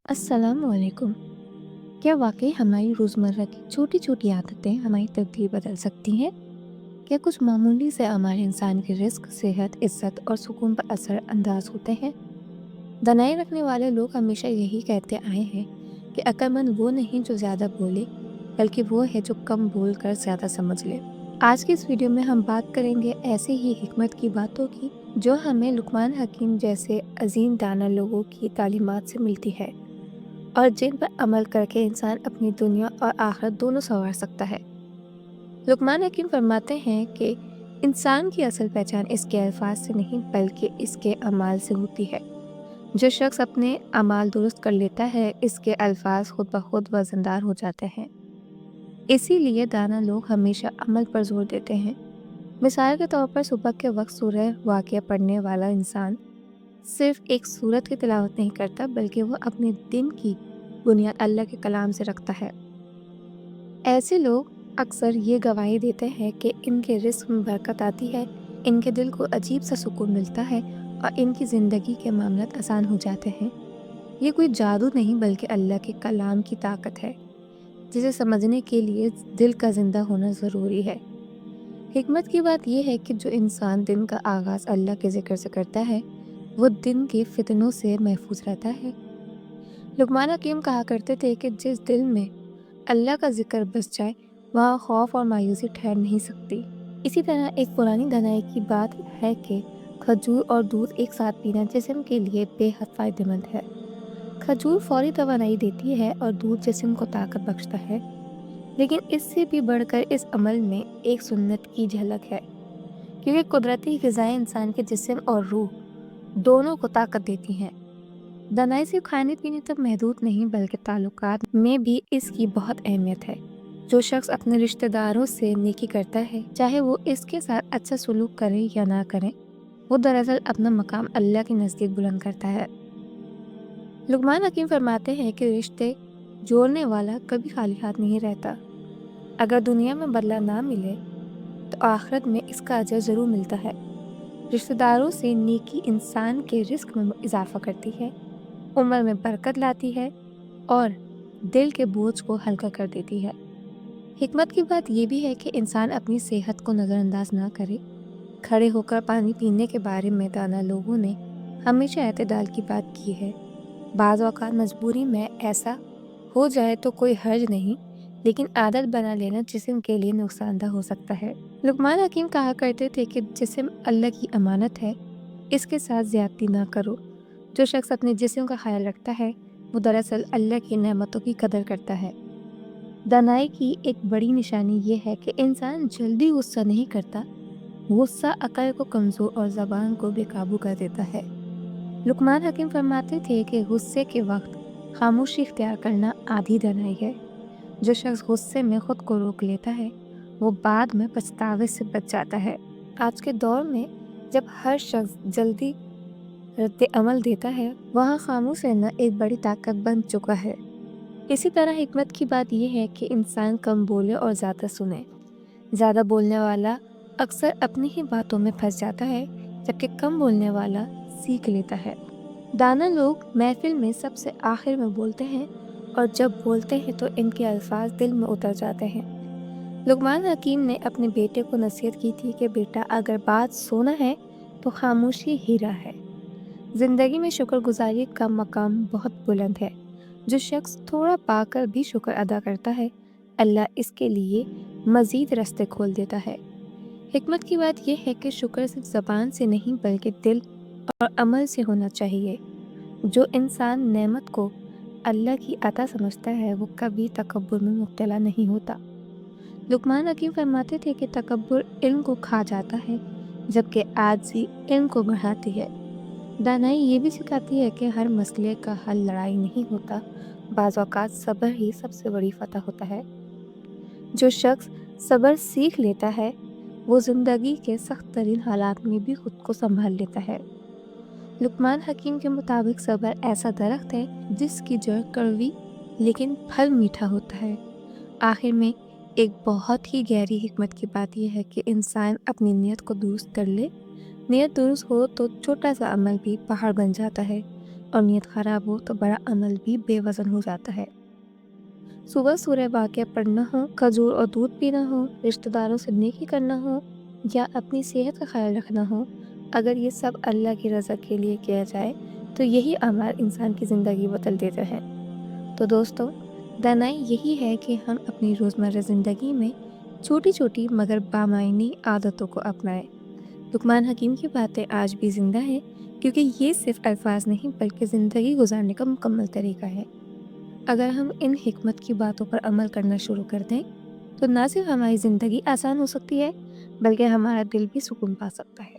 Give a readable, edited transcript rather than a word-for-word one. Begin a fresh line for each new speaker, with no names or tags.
अस्सलाम वालेकुम। क्या वाकई हमारी रोज़मर्रा की छोटी छोटी आदतें हमारी तकदीर बदल सकती हैं? क्या कुछ मामूली से हमारे इंसान के रिस्क, सेहत, इज्जत और सुकून पर असर अंदाज होते हैं? दानाई रखने वाले लोग हमेशा यही कहते आए हैं कि अक्लमंद वो नहीं जो ज़्यादा बोले, बल्कि वो है जो कम बोल कर ज़्यादा समझ ले। आज की इस वीडियो में हम बात करेंगे ऐसे ही हिकमत की बातों की जो हमें लुकमान हकीम जैसे अजीम दाना लोगों की तालीमात से मिलती है और जिन पर अमल करके इंसान अपनी दुनिया और आखिरत दोनों संवार सकता है। लुकमान हकीम फरमाते हैं कि इंसान की असल पहचान इसके अल्फाज से नहीं बल्कि इसके अमाल से होती है। जो शख्स अपने अमाल दुरुस्त कर लेता है, इसके अल्फाज खुद ब खुद वजनदार हो जाते हैं। इसीलिए दाना लोग हमेशा अमल पर जोर देते हैं। मिसाल के तौर पर सुबह के वक्त सूरह वाक़िया पढ़ने वाला इंसान सिर्फ एक सूरत की तिलावत नहीं करता, बल्कि वो अपने दिन की बुनियाद अल्लाह के कलाम से रखता है। ऐसे लोग अक्सर ये गवाही देते हैं कि इनके रिस्क में बरकत आती है, इनके दिल को अजीब सा सुकून मिलता है और इनकी ज़िंदगी के मामलात आसान हो जाते हैं। ये कोई जादू नहीं बल्कि अल्लाह के कलाम की ताकत है, जिसे समझने के लिए दिल का जिंदा होना ज़रूरी है। हिकमत की बात यह है कि जो इंसान दिन का आगाज़ अल्लाह के ज़िक्र से करता है, वो दिन के फितनों से महफूज रहता है। लुकमान हकीम कहा करते थे कि जिस दिल में अल्लाह का जिक्र बस जाए, वहाँ खौफ और मायूसी ठहर नहीं सकती। इसी तरह एक पुरानी दानाई की बात है कि खजूर और दूध एक साथ पीना जिस्म के लिए बेहद फ़ायदेमंद है। खजूर फौरी तवानाई देती है और दूध जिस्म को ताकत बख्शता है, लेकिन इससे भी बढ़कर इस अमल में एक सुन्नत की झलक है, क्योंकि कुदरती ग़िज़ाएं इंसान के जिस्म और रूह दोनों को ताकत देती हैं। दानाई सिर्फ खाने पीने तक महदूद नहीं बल्कि ताल्लुकात में भी इसकी बहुत अहमियत है। जो शख्स अपने रिश्तेदारों से नेकी करता है, चाहे वो इसके साथ अच्छा सलूक करें या ना करें, वो दरअसल अपना मकाम अल्लाह के नज़दीक बुलंद करता है। लुकमान हकीम फरमाते हैं कि रिश्ते जोड़ने वाला कभी खाली हाथ नहीं रहता। अगर दुनिया में बदला ना मिले तो आखिरत में इसका अजर ज़रूर मिलता है। रिश्तेदारों से नेकी इंसान के रिस्क में इजाफा करती है, उम्र में बरकत लाती है और दिल के बोझ को हल्का कर देती है। हिकमत की बात यह भी है कि इंसान अपनी सेहत को नज़रअंदाज ना करे। खड़े होकर पानी पीने के बारे में दाना लोगों ने हमेशा एतदाल की बात की है। बाज़ औक़ात मजबूरी में ऐसा हो जाए तो कोई हर्ज नहीं, लेकिन आदत बना लेना जिस्म के लिए नुकसानदा हो सकता है। लुकमान हकीम कहा करते थे कि जिस्म अल्लाह की अमानत है, इसके साथ ज़्यादती ना करो। जो शख्स अपने जिस्म का ख्याल रखता है, वो दरअसल अल्लाह की नेमतों की कदर करता है। दानाई की एक बड़ी निशानी ये है कि इंसान जल्दी गुस्सा नहीं करता। गुस्सा अकल को कमज़ोर और ज़बान को बेकाबू कर देता है। लुकमान हकीम फरमाते थे कि गुस्से के वक्त खामोशी इख्तियार करना आधी दानाई है। जो शख्स गुस्से में खुद को रोक लेता है, वो बाद में पछतावे से बच जाता है। आज के दौर में जब हर शख्स जल्दी रद्द अमल देता है, वहाँ खामोश रहना एक बड़ी ताकत बन चुका है। इसी तरह हिकमत की बात यह है कि इंसान कम बोले और ज़्यादा सुने। ज़्यादा बोलने वाला अक्सर अपनी ही बातों में फंस जाता है, जबकि कम बोलने वाला सीख लेता है। दाना लोग महफिल में सबसे आखिर में बोलते हैं और जब बोलते हैं तो इनके अल्फाज दिल में उतर जाते हैं। लुकमान हकीम ने अपने बेटे को नसीहत की थी कि बेटा, अगर बात सोना है तो खामोशी हीरा है। ज़िंदगी में शुक्रगुजारी का मकाम बहुत बुलंद है। जो शख्स थोड़ा पाकर भी शुक्र अदा करता है, अल्लाह इसके लिए मज़ीद रास्ते खोल देता है। हिकमत की बात यह है कि शुक्र सिर्फ ज़बान से नहीं बल्कि दिल और अमल से होना चाहिए। जो इंसान नेमत को अल्लाह की अता समझता है, वो कभी तकब्बुर में मुब्तला नहीं होता। लुकमान हकीम फरमाते थे कि तकब्बुर इल्म को खा जाता है, जबकि आजिज़ी इल्म को बढ़ाती है। दानाई ये भी सिखाती है कि हर मसले का हल लड़ाई नहीं होता, बाज़ औक़ात सब्र ही सबसे बड़ी फ़तह होता है। जो शख्स सब्र सीख लेता है, वो ज़िंदगी के सख्त तरीन हालात में भी खुद को संभाल लेता है। लुकमान हकीम के मुताबिक सब्र ऐसा दरख्त है जिसकी जड़ कड़वी लेकिन फल मीठा होता है। आखिर में एक बहुत ही गहरी हिकमत की बात यह है कि इंसान अपनी नीयत को दुरुस्त कर ले। नीयत दुरुस्त हो तो छोटा सा अमल भी पहाड़ बन जाता है। اور نیت خراب ہو تو بڑا عمل بھی بے وزن ہو جاتا ہے۔ صبح سورہ واقعہ پڑھنا ہو، کھجور اور دودھ پینا ہو، رشتہ داروں سے نیکی کرنا ہو یا اپنی صحت کا خیال رکھنا ہو، اگر یہ سب اللہ کی رضا کے لیے کیا جائے تو یہی اعمال انسان کی زندگی بدل دیتے ہیں۔ تو دوستو، دانائی یہی ہے کہ ہم اپنی روزمرہ زندگی میں چھوٹی چھوٹی مگر بامعنی عادتوں کو اپنائیں۔ لقمان حکیم کی باتیں آج بھی زندہ ہیں، کیونکہ یہ صرف الفاظ نہیں بلکہ زندگی گزارنے کا مکمل طریقہ ہے۔ اگر ہم ان حکمت کی باتوں پر عمل کرنا شروع کر دیں تو نہ صرف ہماری زندگی آسان ہو سکتی ہے بلکہ ہمارا دل بھی سکون پا سکتا ہے۔